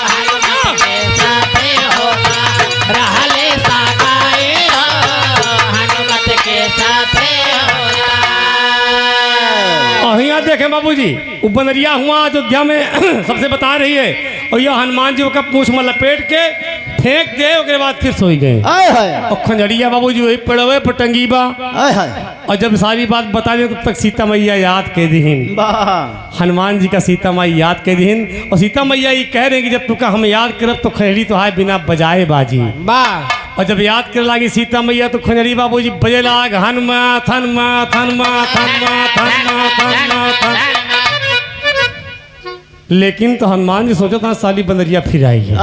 हनुमत के साथे होता रहले सगाई हो। हनुमत के साथे होता। यहाँ देखे बाबूजी, वो बनरिया हुआ अयोध्या में सबसे बता रही है, और यह हनुमान जी का पूंछ में लपेट के फेंक दे, उसके बाद फिर सोई गए। और खंजड़िया बाबूजी वही पड़वे पटंगी बा। और जब सारी बात बता दे तब तक सीता मैया याद के दीन, हनुमान जी का सीता मैया याद के दीन। और सीता मैया ये कह रहे कि जब तुका हम याद करब तो खंजड़ी तो हाय बिना बजाए बाजी। और जब याद कर लागी सीता मैया तो खंजड़ी बाबूजी बजे लाग हनुमत हनुमत हनुमत हनुमत हनुमत हनुमत हनुमत। लेकिन तो हनुमान जी सोचा था साली बंदरिया फिर आएगी।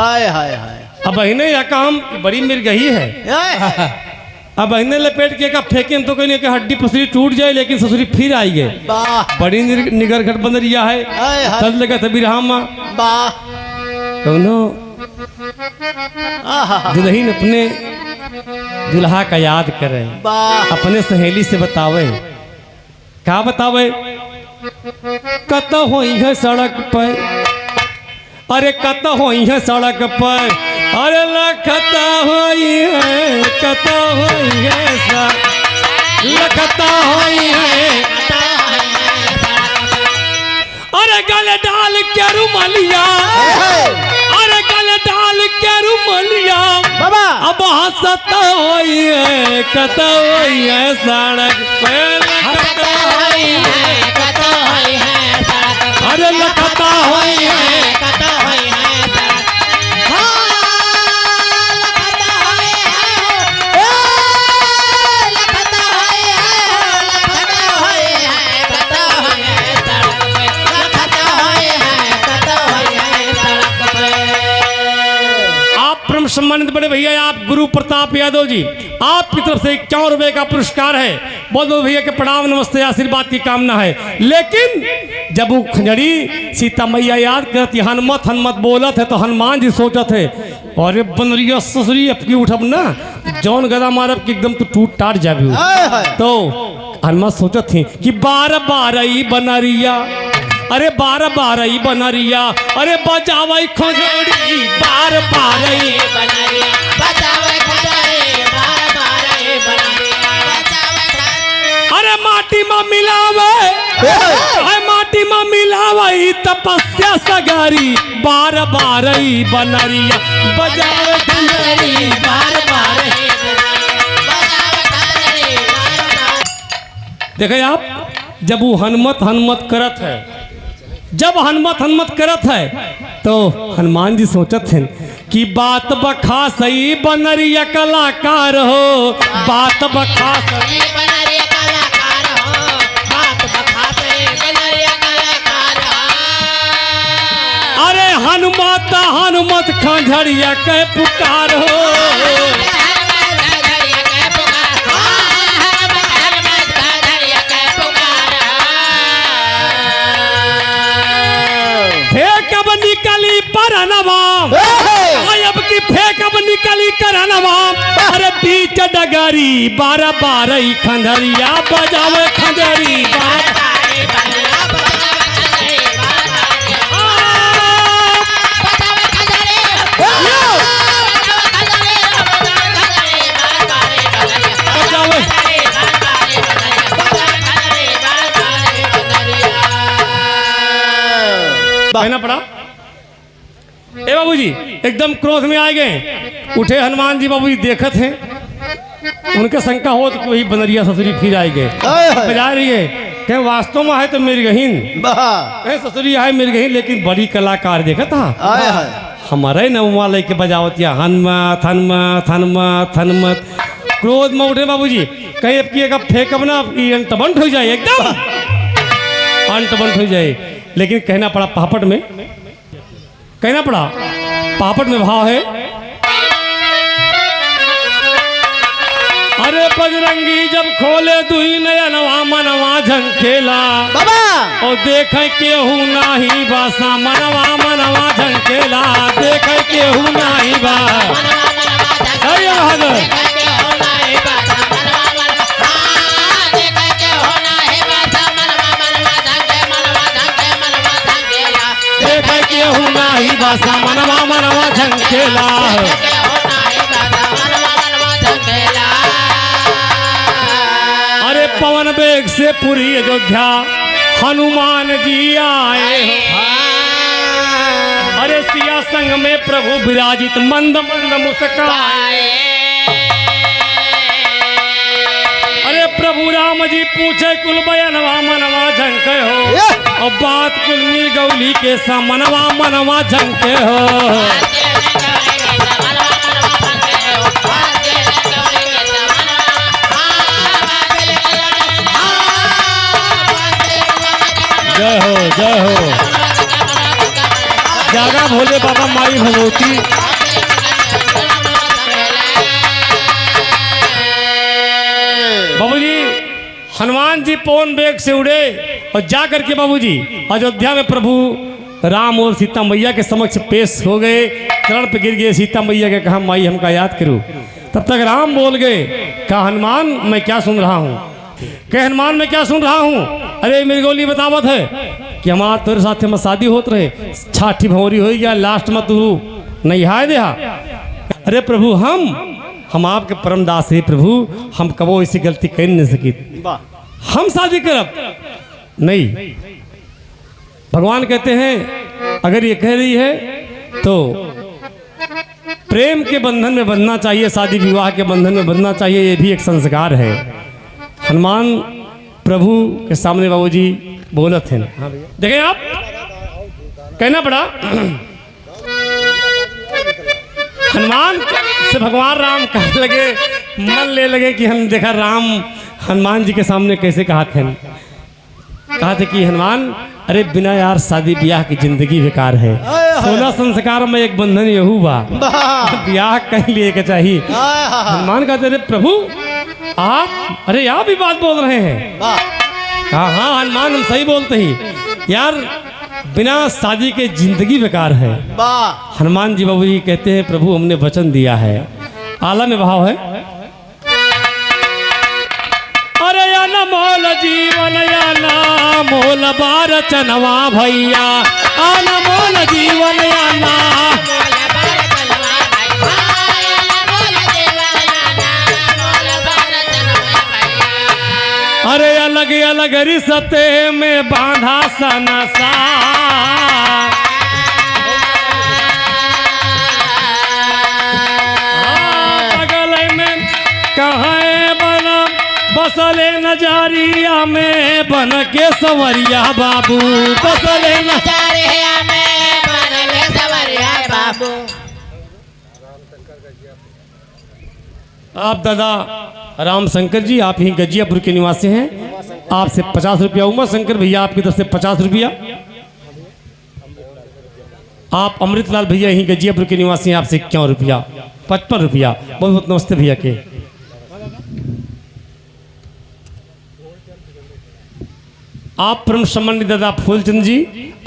अब बहने या काम बड़ी मिर्गही है। अब बहने लपेट के का फेंके तो कहीं कि हड्डी पसरी टूट जाए, लेकिन ससुरी फिर आई गए। बड़ी निगर घट बंदरिया है। चल लगा तभी रामा कौनो दुल्हन अपने दुल्हा का याद करे, अपने सहेली से बतावे। क्या बतावे? कत होई है सड़क पर, अरे कत होई है सड़क पर, अरे लखता होई है, कत होई है लखता होई है, अरे गले डाल के रुमलिया, अरे गले डाल के रुमलिया बाबा, अब हंसता होई है, कत होई है सड़क पे, लखता होई है, कत होई है सड़क, अरे लखता होई है, कत होई है सड़क, लखता होई है, लखता होई है, लखता होई है, कत होई है सड़क पे, लखता होई है, कत होई है सड़क पे। आप परम सम्मानित बड़े भैया आप गुरु प्रताप यादव जी, आपकी तरफ से 51 रुपए का पुरस्कार है। बहुत बहुत भैया के प्रणाम, नमस्ते, आशीर्वाद की कामना है। लेकिन जब वो खंजड़ी सीता मैया याद करती, हनुमत हनुमत बोलत है, तो हनुमान जी सोचत है, अरे बनरिया ससुरी अब की उठब ना, जौन गदा मारब कि एकदम तो टूट टाट जाबी। तो हनुमान सोचत थी कि 12 बनरिया, अरे 12 बनरिया, अरे बजावई खंजड़ी 12 बनरिया, बजावे खंजड़ी 12 बनरिया, बजावे खंजड़ी, अरे माटी में मिलावे, अरे माटी में मिलावे तपस्या सगारी 12 बनरिया, बजावे खंजड़ी 12 बजावे खंजड़ी 12। देखे आप, जब वो हनुमत करत है, जब हनुमत करत है, तो हनुमान जी सोचत हैं कि बात बखा सही बनरिया कलाकार हो, बात बखा सही, बनरिया कलाकार हो, बात बखाते बनरिया कलाकार हो, अरे हनुमत खंजड़िया के पुकार हो, फेंकब निकली परनवा, अब की फेंकब निकली करनवा, अरे बीच डगरी 12 खंजड़िया, बजावे खंजड़ी 12। कहना पड़ा। ए बाबूजी एकदम क्रोध में आ गए, उठे हनुमान जी, बाबूजी देखत हैं, उनके शंका हो तो वही बनरिया ससुरी फिर आई गए, बजा रही है, कहे वास्तव में है तो मिर्गहीन, कहे ससुरी है मिर्गहीन, लेकिन बड़ी कलाकार देखा था, हमारे नवमा लेके बजावत या हनुमत हनुमत हनुमत हनुमत। क्रोध में उठे बाबूजी, कहीं अब की फेंकब ना, अंटबंट हो जाए, एकदम अंटबंट हो जाए। लेकिन कहना पड़ा पापड़ में, कहना पड़ा पापड़ में भाव है, अरे बजरंगी जब खोले दुई नयनवा मनवा झंखेला, और देखे केहू नाही बासा मनवा मनवा झंखेला, देखे केहू नाही बा, जय बहादुर, केहू नाही बासा मनवा मनवा झंखेला। अरे पवन बेग से पूरी अयोध्या हनुमान जी आए हो, अरे सिया संग में प्रभु विराजित मंद मंद मुस्काए, अरे प्रभु राम जी पूछे कुल बयनवा मनवा झंके हो, और बात कुलमी गौली के सा मनवा मनवा झंके हो। जय हो जय हो, जागा भोले बाबा माई भगवती। हनुमान जी पवन वेग से उड़े और जा करके बाबूजी अयोध्या में प्रभु राम और सीता मैया के समक्ष पेश हो गए, चरण पे गिर गए। सीता मैया के कहा माई हमका याद करूँ। तब तक राम बोल गए, कहा हनुमान मैं क्या सुन रहा हूँ? कह हनुमान मैं क्या सुन रहा हूँ? अरे मेरी गोली बतावत है कि हमारा तेरे साथ में शादी होत रहे, छाठी भंवरी हो गया, लास्ट में तू नहीं हाय देहा। अरे प्रभु हम आपके परम दास है प्रभु, हम कबो ऐसी गलती कर नहीं सकी, हम शादी करब नहीं। भगवान कहते हैं अगर ये कह रही है तो प्रेम के बंधन में बंधना चाहिए, शादी विवाह के बंधन में बंधना चाहिए, ये भी एक संस्कार है। हनुमान प्रभु के सामने बाबूजी बोलत है। देखें आप, कहना पड़ा हनुमान से भगवान राम कहने लगे, मन ले लगे कि हम देखा राम हनुमान जी के सामने कैसे कहा थे। कहा थे कि हनुमान अरे बिना यार शादी ब्याह की जिंदगी बेकार है, 16 संस्कार में एक बंधन यहू बा, ब्याह कर लिए के चाहिए। हनुमान कहते अरे प्रभु आप, अरे आप भी बात बोल रहे हैं? कहा हाँ हनुमान हम सही बोलते ही यार, बिना शादी के जिंदगी बेकार है। हनुमान जी बाबू जी कहते हैं प्रभु हमने वचन दिया है। आला में भाव है, अरे या न मोल जीवन या न मोल बार चनवा भैया, आन मोल जीवन या ना अरे अलग अलग रिश्ते में बांधा सनसा, बगल में कहाँ बना बसले नजारिया में बन के सवरिया बाबू, बसले नजारिया में बनले सवरिया बाबू। आप दादा राम शंकर जी, आप ही गजियापुर के निवासी हैं, आपसे 50 रुपया। उमा शंकर भैया आपकी तरफ से 50 रुपया। आप अमृतलाल भैया यहीं गजियापुर के निवासी हैं, आपसे 51 रुपया, 55 रुपया। बहुत बहुत नमस्ते भैया के। आप परम सम्मानित दादा फूलचंद जी,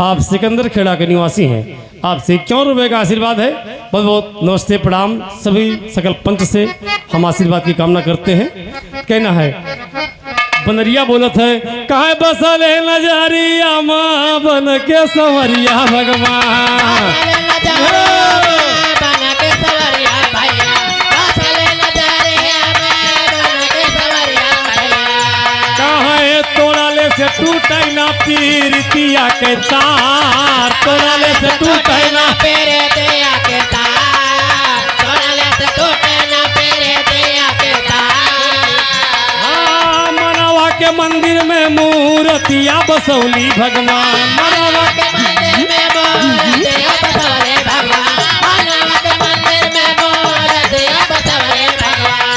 आप सिकंदर खेड़ा के निवासी हैं, आपसे 51 रुपये का आशीर्वाद है। बहुत बहुत नमस्ते प्रणाम। सभी सकल पंच से हम आशीर्वाद की कामना करते हैं। कहना है बनरिया बोलत है, कहाँ बसले नजरिया माँ बन के संवरिया भगवान, कहाँ तोड़ाले से टूटे ना पीरितिया के तार, तोड़ाले से टूटे ना पीरितिया के तार, तोड़ाले से टूटे ना पीरितिया के तार। हाँ मनवा के मंदिर में मूर्तिया बसौली भगवान, मनवा के मंदिर में मूर्तिया बसौले भगवान, मनवा के मंदिर में मूर्तिया बसौले भगवान।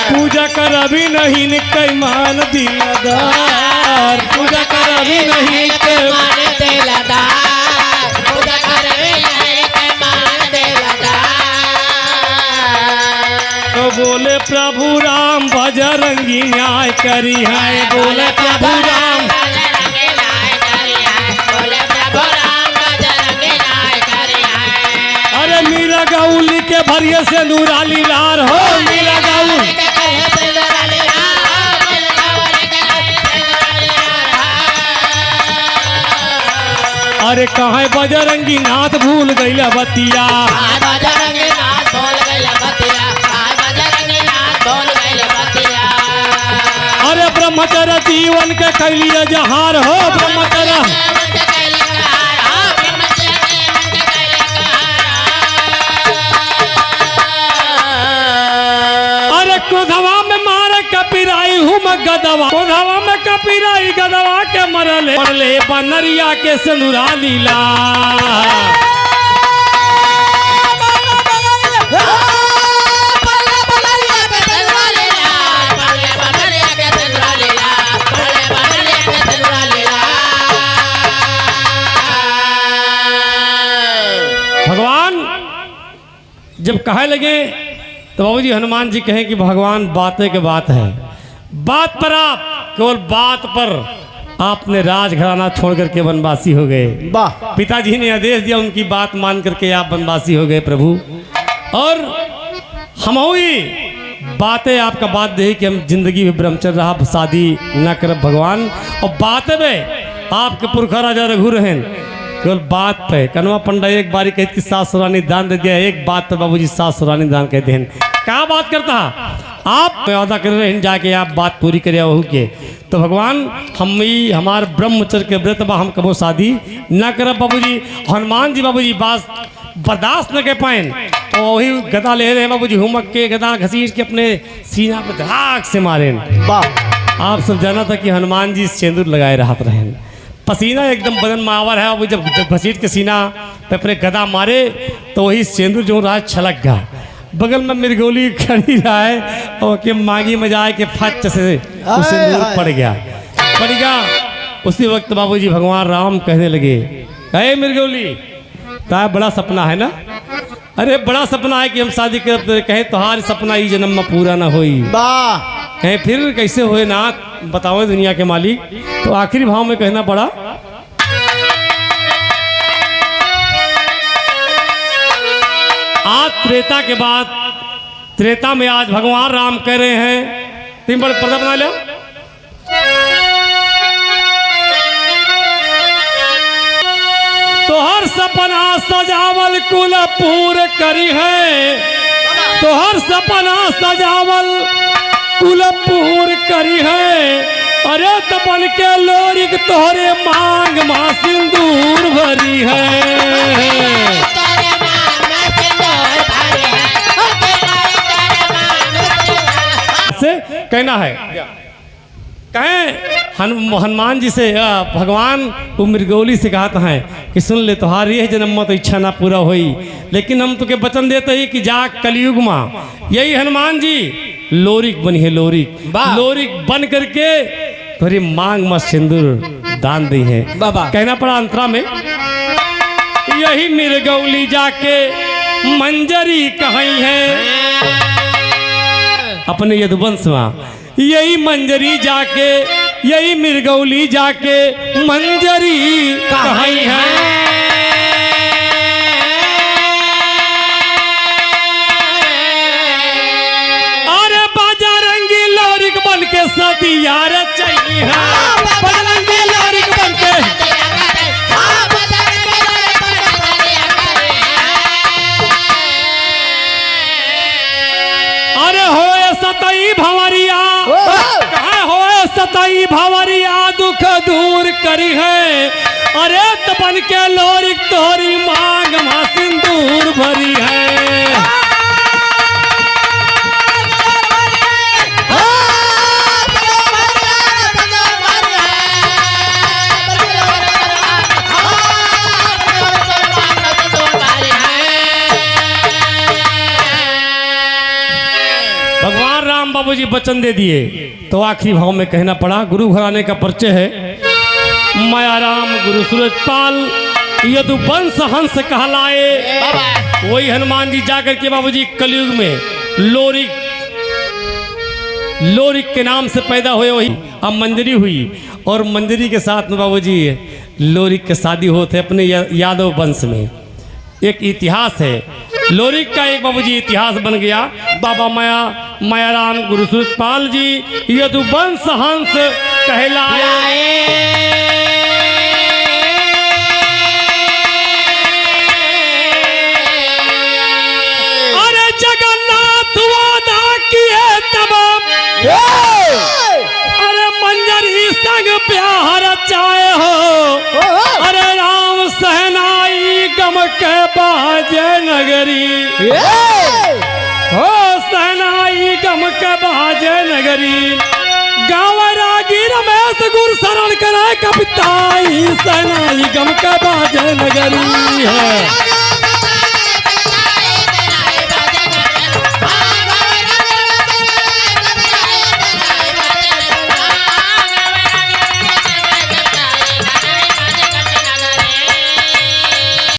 पूजा कर अभी नहीं निकई मान दिलदार, पूजा कर अभी नहीं के मान दिलदार, पूजा कर अभी नहीं के मान दिलदार। तो बोले प्रभु राम बजरंगी न्याय करी है, बोले प्रभु राम बजरंगी न्याय करी है, बोले प्रभु राम बजरंगी न्याय करी है। अरे मीरा गौली के भरिए से नूराली लार हो, मीरा गौली अरे कहाँ बजरंगी नाथ भूल गईला बतिया, बजरंगी नाथ भूल गईला बतिया, बजरंगी नाथ भूल गईला बतिया। अरे ब्रह्मचर्य जीवन के कैलिए जहार हो, ब्रह्मचर्य अरे क्रोधवा में मारे कपिराई हूँ मैं गदवा, क्रोधवा में कपिराई गदवा के मरले मरले बनरिया के सिंदूरा लीला। भगवान जब कहे लगे तो बाबूजी हनुमान जी कहें कि भगवान बातें के बात है, बात पर आप केवल बात पर आपने राजघराना छोड़ करके वनवासी हो गए। वाह पिताजी ने आदेश दिया, उनकी बात मान करके आप वनवासी हो गए प्रभु। और हम हुई बातें आपका बात दे कि हम जिंदगी में ब्रह्मचर्य रहा, शादी न करब भगवान। और बात में आपके पुरखा राजा रघु रहन केवल बात पे कनवा पंडा एक बारी कहते कि सास सुरानी दान दे दिया, एक बात पे बाबूजी सास सुरानी दान कहते हैं। क्या बात करता आप वादा कर रहे हैं जाके आप बात पूरी करे वहू के। तो भगवान हम ही हमार ब्रह्मचर्य के व्रत बा, हम कबो शादी न करब बाबूजी। हनुमान जी बाबूजी बात बर्दाश्त न कर पाए और वही गदा ले रहे हैं बाबूजी, हुमक के गदा घसीट के अपने सीना पर धाक से मारे। वाह आप सब जाना था कि हनुमान जी सिंदूर लगाए रहत रहे, पसीना एकदम बदन मावर है। वो जब घसीट के सीना पे अपने गदा मारे तो वही सिंदूर जो रहा छलक गया। बगल में मृगोली खड़ी रहा है और के मांगी में जाए के फट से वो सिंदूर पड़ गया। उसी वक्त बाबूजी भगवान राम कहने लगे, अरे मृगोली ताया बड़ा सपना है ना, अरे बड़ा सपना है कि हम शादी कर, कहे तुम्हारे सपना ही जन्म में पूरा ना होई। वाह कहे फिर कैसे होए ना, बताओ दुनिया के मालिक। तो आखिरी भाव में कहना पड़ा, आज त्रेता के बाद त्रेता में आज भगवान राम कह रहे हैं, तीन बड़े पर्दा बना लिया। तोहर सपना सजावल कुल पूर करी है, तोहर सपना सजावल कुल पूर करी है। अरे तपन के लोरिक तोहरे मांग मां सिंदूर भरी है। से कहना है कहें हनुमान जी से भगवान वो मृगोली से कहता है कि सुन ले तुम्हारी यही जन्म में तो इच्छा ना पूरा हुई, लेकिन हम तुके वचन देते ही कि जा कलयुग में यही हनुमान जी लोरिक बनी है, लोरिक बन करके थोड़ी मांग में सिंदूर दान दी है। कहना पड़ा अंतरा में, यही मृगौली जाके मंजरी कहीं है अपने यदुवंश में, यही मंजरी जाके यही मृगौली जाके मंजरी कहीं है। अरे बजरंगी लोरिक बन के सदिया रचाई है, बजरंगी लोरिक बन के सतई भंवरिया कहाँ होए सतई भंवरिया दुख दूर करी है। अरे तपन के लोरिक तोरी मांग मां सिंदूर भरी है। बाबूजी वचन दे दिए तो आखिरी भाव में कहना पड़ा, गुरु घराने का परिचय है। माया राम गुरु सूरजपाल यदुवंश हंस कहलाए। वही हनुमान जी जाकर के बाबूजी कलयुग में लोरिक के नाम से पैदा हुए, वही अब मंजरी हुई और मंजरी के साथ में बाबूजी लोरिक के शादी होते अपने यादव वंश में। एक इतिहास है लोरिक का, एक बाबूजी इतिहास बन गया। बाबा माया राम गुरु सूरजपाल जी यदुवंश हंस कहलाए। अरे जगन्नाथ वादा किए तब, अरे मंजरी संग प्यार चाहे हो। अरे राम सहनाई गम के बाजे नगरी, हो सहनाई गम के बाजे नगरी। गाँव रागी रमेश गुरु शरण करे कविताई, सहनाई गम के बाजे नगरी है।